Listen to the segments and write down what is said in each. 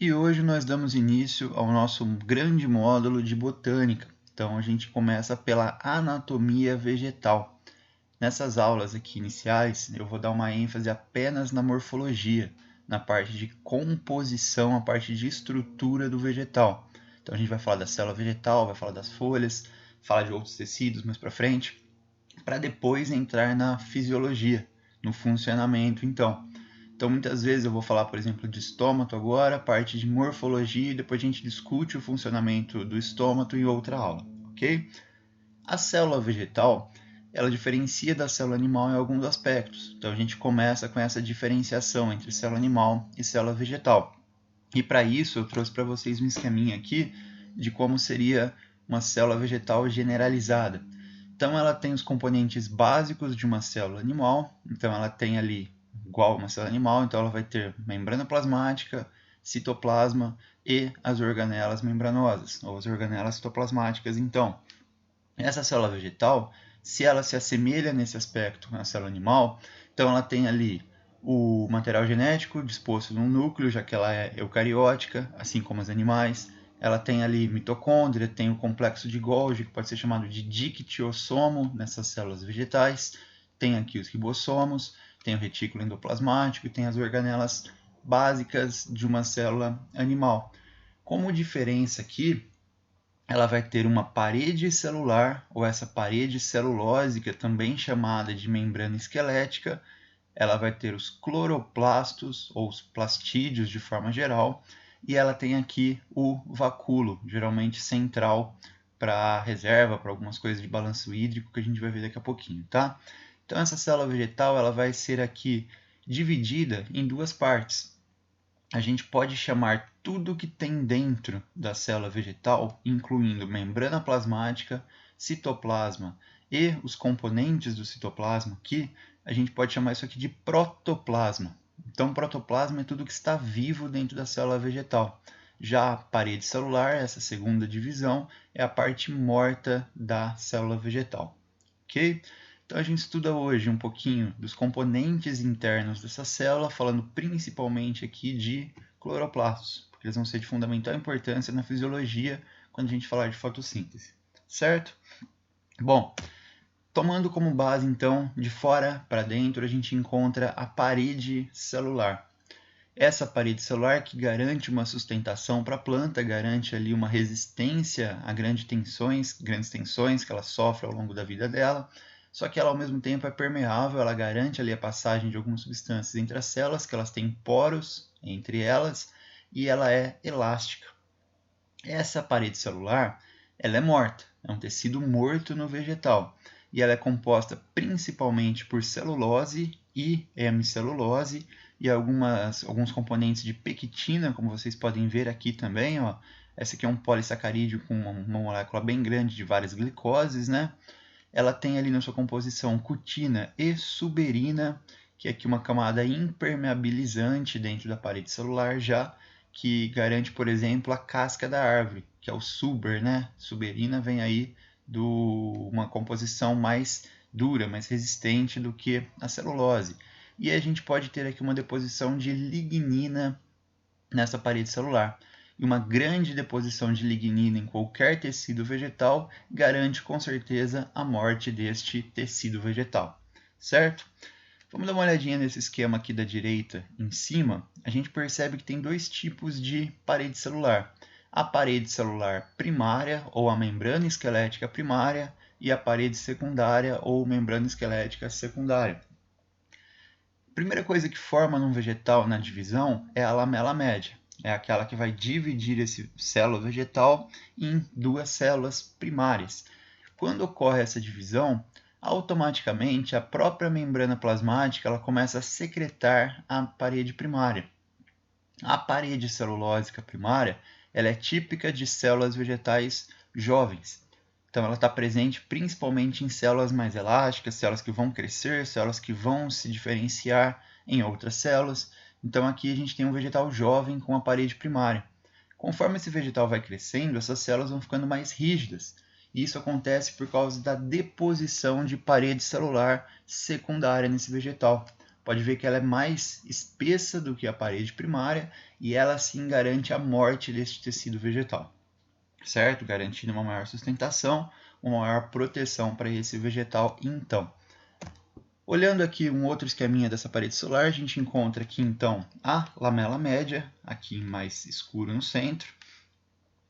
E hoje nós damos início ao nosso grande módulo de botânica. Então a gente começa pela anatomia vegetal. Nessas aulas aqui iniciais, eu vou dar uma ênfase apenas na morfologia, na parte de composição, a parte de estrutura do vegetal. Então a gente vai falar da célula vegetal, vai falar das folhas, falar de outros tecidos mais para frente, para depois entrar na fisiologia, no funcionamento. Então, muitas vezes eu vou falar, por exemplo, de estômago agora, parte de morfologia, e depois a gente discute o funcionamento do estômago em outra aula, ok? A célula vegetal, ela diferencia da célula animal em alguns aspectos. Então, a gente começa com essa diferenciação entre célula animal e célula vegetal. E para isso, eu trouxe para vocês um esqueminha aqui de como seria uma célula vegetal generalizada. Então, ela tem os componentes básicos de uma célula animal. Então, ela tem ali, igual uma célula animal, então ela vai ter membrana plasmática, citoplasma e as organelas membranosas, ou as organelas citoplasmáticas. Então, essa célula vegetal, se ela se assemelha nesse aspecto à célula animal, então ela tem ali o material genético disposto num núcleo, já que ela é eucariótica, assim como os animais. Ela tem ali mitocôndria, tem o complexo de Golgi, que pode ser chamado de dictiossomo nessas células vegetais. Tem aqui os ribossomos, tem o retículo endoplasmático e tem as organelas básicas de uma célula animal. Como diferença aqui, ela vai ter uma parede celular, ou essa parede celulósica, também chamada de membrana esquelética. Ela vai ter os cloroplastos, ou os plastídeos de forma geral, e ela tem aqui o vacúolo, geralmente central, para reserva, para algumas coisas de balanço hídrico, que a gente vai ver daqui a pouquinho, tá? Então, essa célula vegetal ela vai ser aqui dividida em duas partes. A gente pode chamar tudo que tem dentro da célula vegetal, incluindo membrana plasmática, citoplasma e os componentes do citoplasma aqui, a gente pode chamar isso aqui de protoplasma. Então, protoplasma é tudo que está vivo dentro da célula vegetal. Já a parede celular, essa segunda divisão, é a parte morta da célula vegetal. Ok? Então a gente estuda hoje um pouquinho dos componentes internos dessa célula, falando principalmente aqui de cloroplastos, porque eles vão ser de fundamental importância na fisiologia quando a gente falar de fotossíntese, certo? Bom, tomando como base então, de fora para dentro, a gente encontra a parede celular. Essa parede celular que garante uma sustentação para a planta, garante ali uma resistência a grandes tensões que ela sofre ao longo da vida dela. Só que ela ao mesmo tempo é permeável, ela garante ali a passagem de algumas substâncias entre as células, que elas têm poros entre elas, e ela é elástica. Essa parede celular, ela é morta, é um tecido morto no vegetal, e ela é composta principalmente por celulose e hemicelulose e alguns componentes de pectina, como vocês podem ver aqui também. Ó. Essa aqui é um polissacarídeo com uma molécula bem grande de várias glicoses, né? Ela tem ali na sua composição cutina e suberina, que é aqui uma camada impermeabilizante dentro da parede celular já, que garante, por exemplo, a casca da árvore, que é o suber, né? Suberina vem aí de uma composição mais dura, mais resistente do que a celulose. E a gente pode ter aqui uma deposição de lignina nessa parede celular. E uma grande deposição de lignina em qualquer tecido vegetal garante com certeza a morte deste tecido vegetal, certo? Vamos dar uma olhadinha nesse esquema aqui da direita em cima. A gente percebe que tem dois tipos de parede celular. A parede celular primária, ou a membrana esquelética primária, e a parede secundária, ou membrana esquelética secundária. A primeira coisa que forma num vegetal na divisão é a lamela média. É aquela que vai dividir esse célula vegetal em duas células primárias. Quando ocorre essa divisão, automaticamente a própria membrana plasmática ela começa a secretar a parede primária. A parede celulósica primária ela é típica de células vegetais jovens. Então, ela está presente principalmente em células mais elásticas, células que vão crescer, células que vão se diferenciar em outras células. Então, aqui a gente tem um vegetal jovem com a parede primária. Conforme esse vegetal vai crescendo, essas células vão ficando mais rígidas. E isso acontece por causa da deposição de parede celular secundária nesse vegetal. pode ver que ela é mais espessa do que a parede primária e ela sim garante a morte deste tecido vegetal, certo? Garantindo uma maior sustentação, uma maior proteção para esse vegetal então. Olhando aqui um outro esqueminha dessa parede solar, a gente encontra aqui então a lamela média, aqui em mais escuro no centro.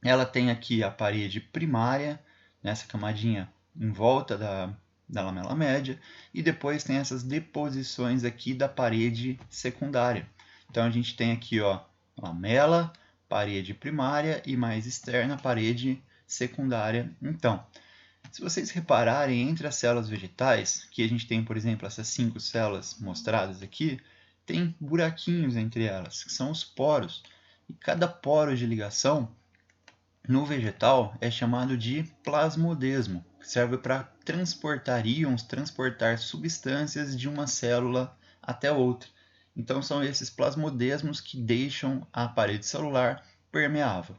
Ela tem aqui a parede primária, nessa camadinha em volta da lamela média, e depois tem essas deposições aqui da parede secundária. Então a gente tem aqui, ó, lamela, parede primária e mais externa, parede secundária. Então, se vocês repararem entre as células vegetais, que a gente tem, por exemplo, essas 5 células mostradas aqui, tem buraquinhos entre elas, que são os poros. E cada poro de ligação no vegetal é chamado de plasmodesmo, que serve para transportar íons, transportar substâncias de uma célula até outra. Então são esses plasmodesmos que deixam a parede celular permeável,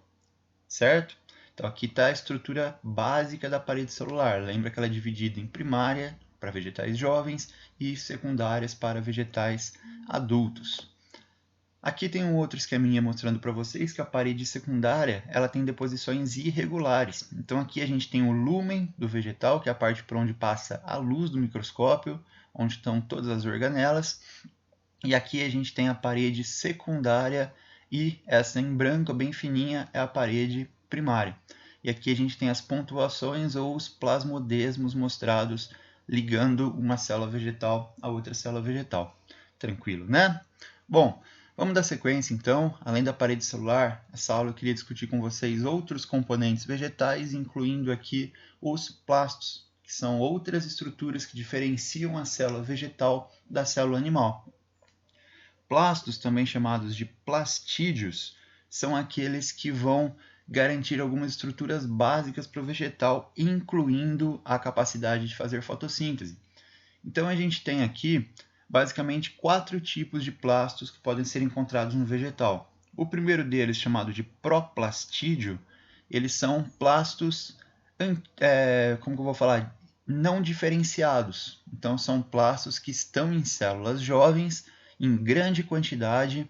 certo? Então aqui está a estrutura básica da parede celular. Lembra que ela é dividida em primária para vegetais jovens e secundárias para vegetais adultos. Aqui tem um outro esqueminha mostrando para vocês que a parede secundária ela tem deposições irregulares. Então aqui a gente tem o lúmen do vegetal, que é a parte por onde passa a luz do microscópio, onde estão todas as organelas. E aqui a gente tem a parede secundária e essa em branco, bem fininha, é a parede primária. E aqui a gente tem as pontuações ou os plasmodesmos mostrados ligando uma célula vegetal a outra célula vegetal. Tranquilo, né? Bom, vamos dar sequência então. Além da parede celular, essa aula eu queria discutir com vocês outros componentes vegetais, incluindo aqui os plastos, que são outras estruturas que diferenciam a célula vegetal da célula animal. Plastos, também chamados de plastídeos, são aqueles que vão garantir algumas estruturas básicas para o vegetal, incluindo a capacidade de fazer fotossíntese. Então a gente tem aqui basicamente 4 tipos de plastos que podem ser encontrados no vegetal. O primeiro deles, chamado de proplastídeo, eles são plastos, como que eu vou falar, não diferenciados. Então são plastos que estão em células jovens, em grande quantidade,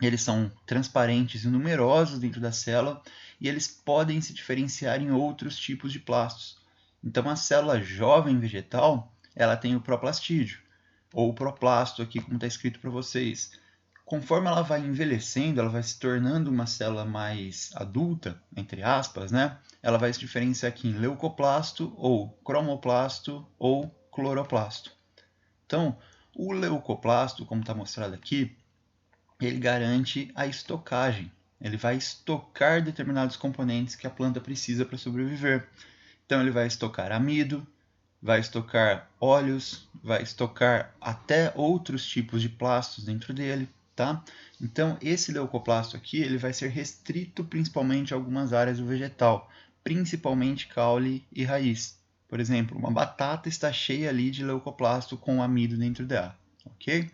eles são transparentes e numerosos dentro da célula e eles podem se diferenciar em outros tipos de plastos. Então a célula jovem vegetal, ela tem o proplastídeo, ou o proplasto aqui como está escrito para vocês. Conforme ela vai envelhecendo, ela vai se tornando uma célula mais adulta, entre aspas, né? Ela vai se diferenciar aqui em leucoplasto, ou cromoplasto, ou cloroplasto. Então, o leucoplasto, como está mostrado aqui, ele garante a estocagem. Ele vai estocar determinados componentes que a planta precisa para sobreviver. Então, ele vai estocar amido, vai estocar óleos, vai estocar até outros tipos de plastos dentro dele, tá? Então, esse leucoplasto aqui, ele vai ser restrito principalmente a algumas áreas do vegetal, principalmente caule e raiz. Por exemplo, uma batata está cheia ali de leucoplasto com amido dentro dela, ok?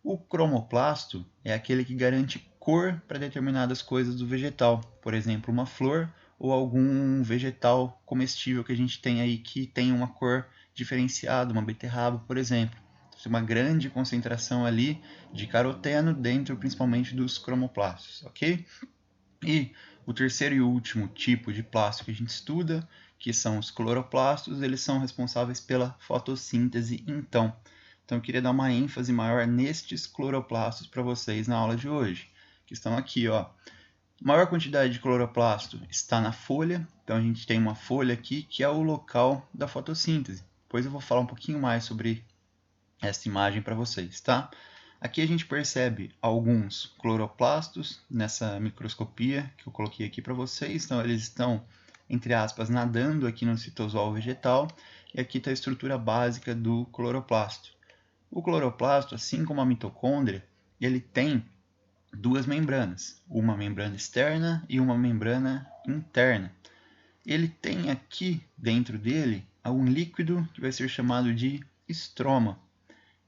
O cromoplasto é aquele que garante cor para determinadas coisas do vegetal, por exemplo, uma flor ou algum vegetal comestível que a gente tem aí que tem uma cor diferenciada, uma beterraba, por exemplo. Tem uma grande concentração ali de caroteno dentro principalmente dos cromoplastos, ok? E o terceiro e último tipo de plasto que a gente estuda, que são os cloroplastos, eles são responsáveis pela fotossíntese então. Então eu queria dar uma ênfase maior nestes cloroplastos para vocês na aula de hoje, que estão aqui, ó. A maior quantidade de cloroplasto está na folha, então a gente tem uma folha aqui que é o local da fotossíntese. Depois eu vou falar um pouquinho mais sobre essa imagem para vocês, tá? Aqui a gente percebe alguns cloroplastos nessa microscopia que eu coloquei aqui para vocês. Então eles estão, entre aspas, nadando aqui no citosol vegetal. E aqui está a estrutura básica do cloroplasto. O cloroplasto, assim como a mitocôndria, ele tem duas membranas, uma membrana externa e uma membrana interna. Ele tem aqui dentro dele um líquido que vai ser chamado de estroma.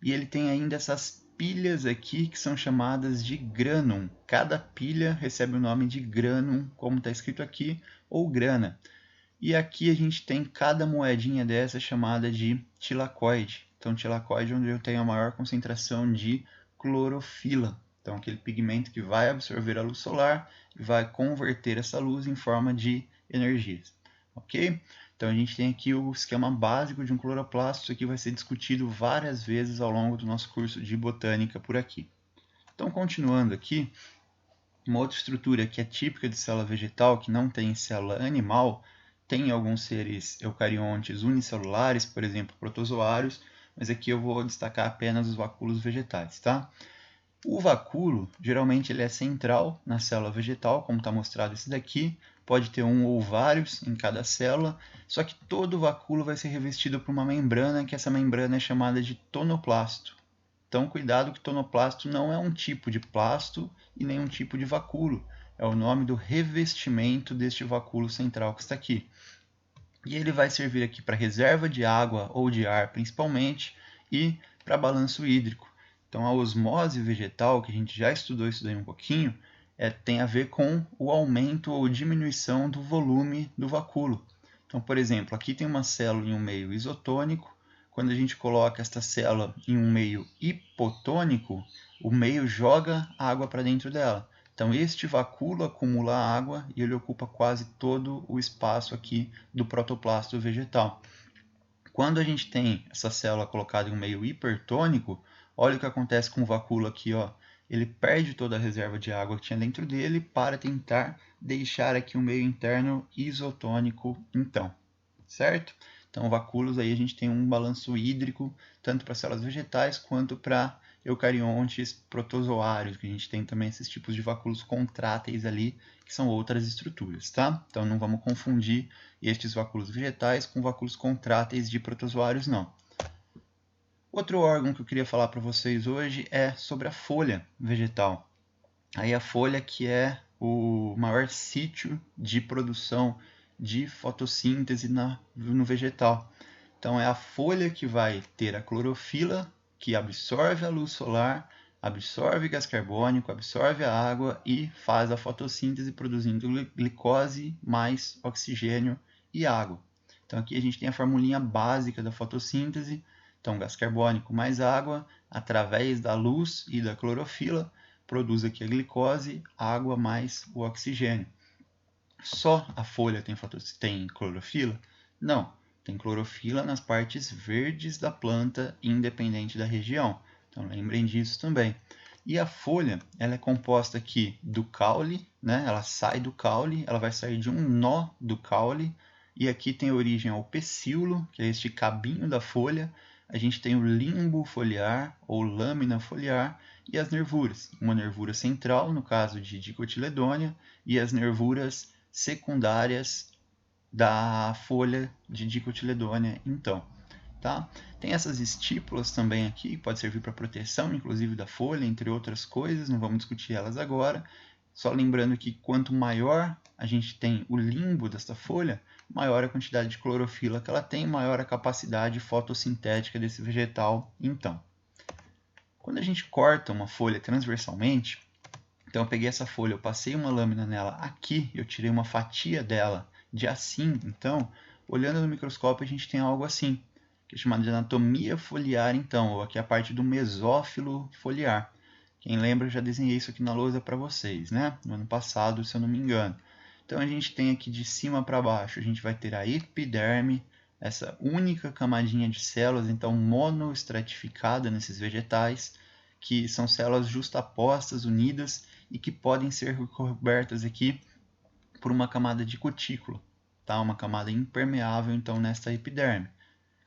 E ele tem ainda essas pilhas aqui que são chamadas de grânum. Cada pilha recebe o nome de grânum, como está escrito aqui, ou grana. E aqui a gente tem cada moedinha dessa chamada de tilacoide. Então, tilacoide é onde eu tenho a maior concentração de clorofila. Então, aquele pigmento que vai absorver a luz solar e vai converter essa luz em forma de energias. Ok? Então, a gente tem aqui o esquema básico de um cloroplasto. Isso aqui vai ser discutido várias vezes ao longo do nosso curso de botânica por aqui. Então, continuando aqui, uma outra estrutura que é típica de célula vegetal, que não tem célula animal, tem alguns seres eucariontes unicelulares, por exemplo, protozoários, mas aqui eu vou destacar apenas os vacúolos vegetais, tá? O vacúolo, geralmente ele é central na célula vegetal, como está mostrado esse daqui, pode ter um ou vários em cada célula, só que todo vacúolo vai ser revestido por uma membrana, que essa membrana é chamada de tonoplasto. Então, cuidado que tonoplasto não é um tipo de plasto e nem um tipo de vacúolo. É o nome do revestimento deste vacúolo central que está aqui. E ele vai servir aqui para reserva de água ou de ar, principalmente, e para balanço hídrico. Então, a osmose vegetal, que a gente já estudou isso daí um pouquinho, tem a ver com o aumento ou diminuição do volume do vacúolo. Então, por exemplo, aqui tem uma célula em um meio isotônico. Quando a gente coloca esta célula em um meio hipotônico, o meio joga água para dentro dela. Então, este vacúolo acumula água e ele ocupa quase todo o espaço aqui do protoplasto vegetal. Quando a gente tem essa célula colocada em um meio hipertônico, olha o que acontece com o vacúolo aqui, ó. Ele perde toda a reserva de água que tinha dentro dele para tentar deixar aqui um meio interno isotônico, então, certo? Então, vacúolos aí a gente tem um balanço hídrico, tanto para células vegetais quanto para eucariontes protozoários, que a gente tem também esses tipos de vacúolos contráteis ali, que são outras estruturas, tá? Então, não vamos confundir estes vacúolos vegetais com vacúolos contráteis de protozoários, não. Outro órgão que eu queria falar para vocês hoje é sobre a folha vegetal. Aí a folha que é o maior sítio de produção de fotossíntese no vegetal. Então é a folha que vai ter a clorofila, que absorve a luz solar, absorve gás carbônico, absorve a água e faz a fotossíntese produzindo glicose mais oxigênio e água. Então aqui a gente tem a formulinha básica da fotossíntese. Então gás carbônico mais água, através da luz e da clorofila, produz aqui a glicose, água mais o oxigênio. Só a folha tem clorofila? Não, tem clorofila nas partes verdes da planta, independente da região. Então lembrem disso também. E a folha, ela é composta aqui do caule, né? Ela sai do caule, ela vai sair de um nó do caule, e aqui tem origem ao pecíolo, que é este cabinho da folha. A gente tem o limbo foliar, ou lâmina foliar, e as nervuras. Uma nervura central, no caso de dicotiledônia, e as nervuras secundárias da folha de dicotiledônia, então. Tá? Tem essas estípulas também aqui, pode servir para proteção, inclusive da folha, entre outras coisas, não vamos discutir elas agora. Só lembrando que quanto maior a gente tem o limbo dessa folha, maior a quantidade de clorofila que ela tem, maior a capacidade fotossintética desse vegetal, então. Quando a gente corta uma folha transversalmente, então eu peguei essa folha, eu passei uma lâmina nela aqui, eu tirei uma fatia dela de assim, então, olhando no microscópio a gente tem algo assim, que é chamado de anatomia foliar, então, ou aqui a parte do mesófilo foliar. Quem lembra, eu já desenhei isso aqui na lousa para vocês, né? No ano passado, se eu não me engano. Então a gente tem aqui de cima para baixo, a gente vai ter a epiderme, essa única camadinha de células, então monoestratificada nesses vegetais, que são células justapostas, unidas, e que podem ser recobertas aqui por uma camada de cutícula, tá? Uma camada impermeável, então, nesta epiderme.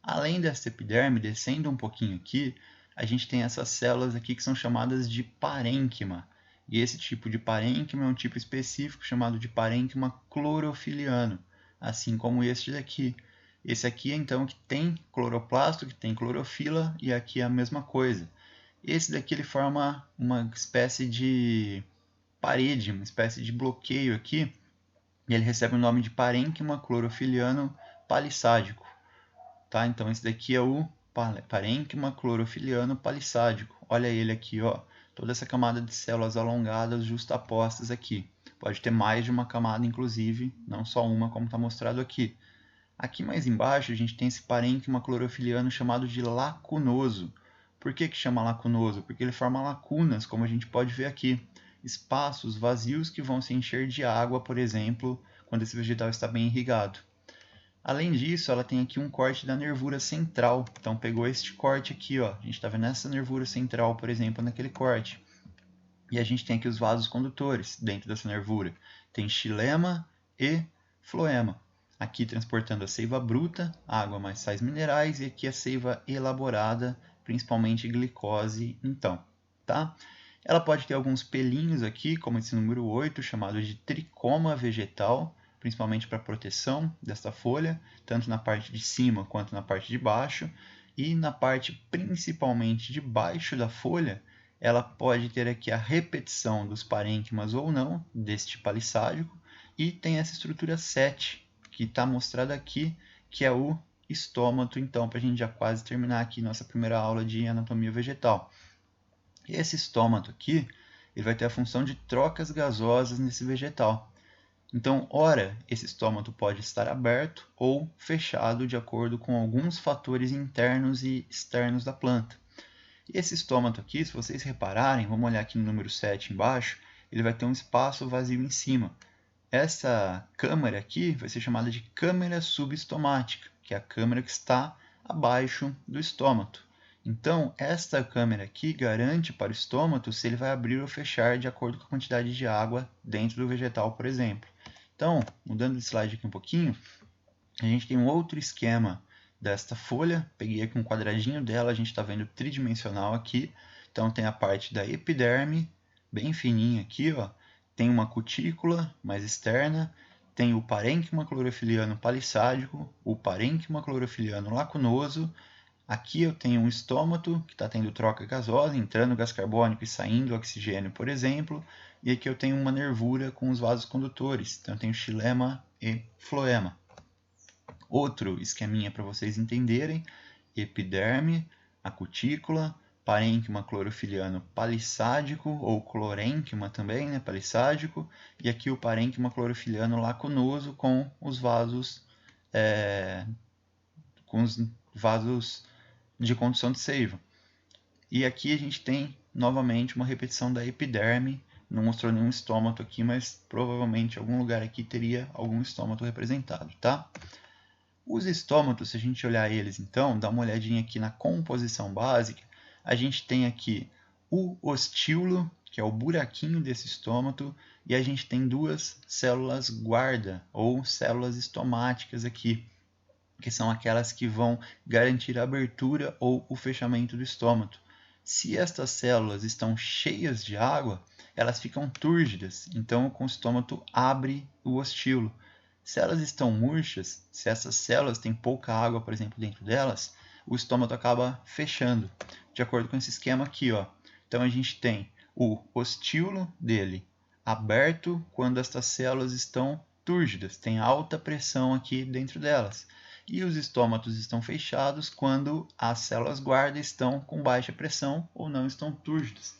Além desta epiderme, descendo um pouquinho aqui, a gente tem essas células aqui que são chamadas de parênquima. E esse tipo de parênquima é um tipo específico chamado de parênquima clorofiliano, assim como este daqui. Esse aqui é então que tem cloroplasto, que tem clorofila, e aqui é a mesma coisa. Esse daqui ele forma uma espécie de parede, uma espécie de bloqueio aqui, e ele recebe o nome de parênquima clorofiliano palissádico. Tá? Então esse daqui é o parênquima clorofiliano palissádico. Olha ele aqui, ó, toda essa camada de células alongadas justapostas aqui. Pode ter mais de uma camada, inclusive, não só uma, como está mostrado aqui. Aqui mais embaixo a gente tem esse parênquima clorofiliano chamado de lacunoso. Por que chama lacunoso? Porque ele forma lacunas, como a gente pode ver aqui. Espaços vazios que vão se encher de água, por exemplo, quando esse vegetal está bem irrigado. Além disso, ela tem aqui um corte da nervura central. Então, pegou este corte aqui, ó. A gente está vendo essa nervura central, por exemplo, naquele corte. E a gente tem aqui os vasos condutores dentro dessa nervura. Tem xilema e floema. Aqui transportando a seiva bruta, água mais sais minerais, e aqui a seiva elaborada, principalmente glicose, então, tá? Ela pode ter alguns pelinhos aqui, como esse número 8, chamado de tricoma vegetal, principalmente para proteção desta folha, tanto na parte de cima quanto na parte de baixo. E na parte principalmente de baixo da folha, ela pode ter aqui a repetição dos parênquimas ou não, deste palissádico, e tem essa estrutura 7, que está mostrada aqui, que é o estômato, então, para a gente já quase terminar aqui nossa primeira aula de anatomia vegetal. Esse estômato aqui, ele vai ter a função de trocas gasosas nesse vegetal. Então, ora, esse estômato pode estar aberto ou fechado de acordo com alguns fatores internos e externos da planta. E esse estômato aqui, se vocês repararem, vamos olhar aqui no número 7 embaixo, ele vai ter um espaço vazio em cima. Essa câmara aqui vai ser chamada de câmara subestomática, que é a câmara que está abaixo do estômato. Então, esta câmara aqui garante para o estômato se ele vai abrir ou fechar de acordo com a quantidade de água dentro do vegetal, por exemplo. Então, mudando de slide aqui um pouquinho, a gente tem um outro esquema desta folha. Peguei aqui um quadradinho dela, a gente está vendo tridimensional aqui. Então, tem a parte da epiderme, bem fininha aqui, ó. Tem uma cutícula mais externa, tem o parênquima clorofiliano palissádico, o parênquima clorofiliano lacunoso. Aqui eu tenho um estômato que está tendo troca gasosa, entrando gás carbônico e saindo oxigênio, por exemplo. E aqui eu tenho uma nervura com os vasos condutores. Então eu tenho xilema e floema. Outro esqueminha para vocês entenderem: epiderme, a cutícula, parênquima clorofiliano palissádico, ou clorênquima também, né, palissádico, e aqui o parênquima clorofiliano lacunoso com os vasos de condução de seiva. E aqui a gente tem novamente uma repetição da epiderme. Não mostrou nenhum estômato aqui, mas provavelmente em algum lugar aqui teria algum estômato representado, tá? Os estômatos, se a gente olhar eles então, dá uma olhadinha aqui na composição básica, a gente tem aqui o ostíolo, que é o buraquinho desse estômato, e a gente tem duas células guarda, ou células estomáticas aqui, que são aquelas que vão garantir a abertura ou o fechamento do estômato. Se estas células estão cheias de água, elas ficam túrgidas, então o estômato abre o ostíolo. Se elas estão murchas, se essas células têm pouca água, por exemplo, dentro delas, o estômato acaba fechando, de acordo com esse esquema aqui, ó. Então a gente tem o ostíolo dele aberto quando estas células estão túrgidas, tem alta pressão aqui dentro delas. E os estômatos estão fechados quando as células guarda estão com baixa pressão ou não estão túrgidas.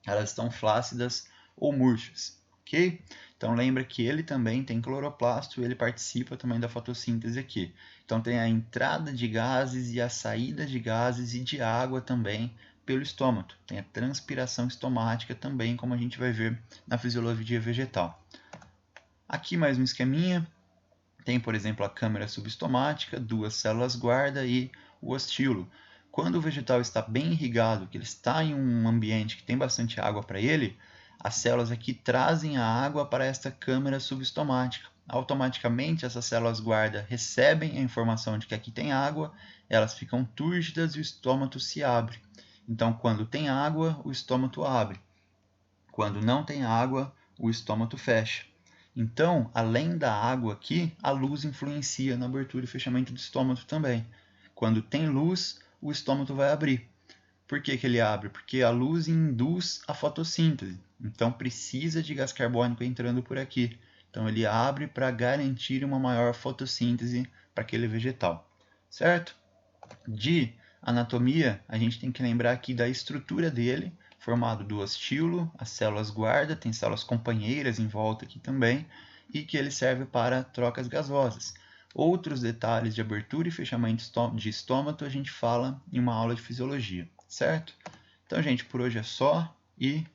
Elas estão flácidas ou murchas. Ok? Então lembra que ele também tem cloroplasto e ele participa também da fotossíntese aqui. Então tem a entrada de gases e a saída de gases e de água também pelo estômato. Tem a transpiração estomática também, como a gente vai ver na fisiologia vegetal. Aqui mais um esqueminha. Tem, por exemplo, a câmara subestomática, duas células guarda e o ostíolo. Quando o vegetal está bem irrigado, que ele está em um ambiente que tem bastante água para ele, as células aqui trazem a água para esta câmara subestomática. Automaticamente, essas células guarda recebem a informação de que aqui tem água, elas ficam túrgidas e o estômato se abre. Então, quando tem água, o estômato abre. Quando não tem água, o estômato fecha. Então, além da água aqui, a luz influencia na abertura e fechamento do estômato também. Quando tem luz, o estômato vai abrir. Por que ele abre? Porque a luz induz a fotossíntese. Então, precisa de gás carbônico entrando por aqui. Então, ele abre para garantir uma maior fotossíntese para aquele vegetal. Certo? De anatomia, a gente tem que lembrar aqui da estrutura dele, formado do ostíolo, as células guarda, tem células companheiras em volta aqui também, e que ele serve para trocas gasosas. Outros detalhes de abertura e fechamento de estômago a gente fala em uma aula de fisiologia, certo? Então, gente, por hoje é só e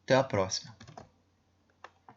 até a próxima.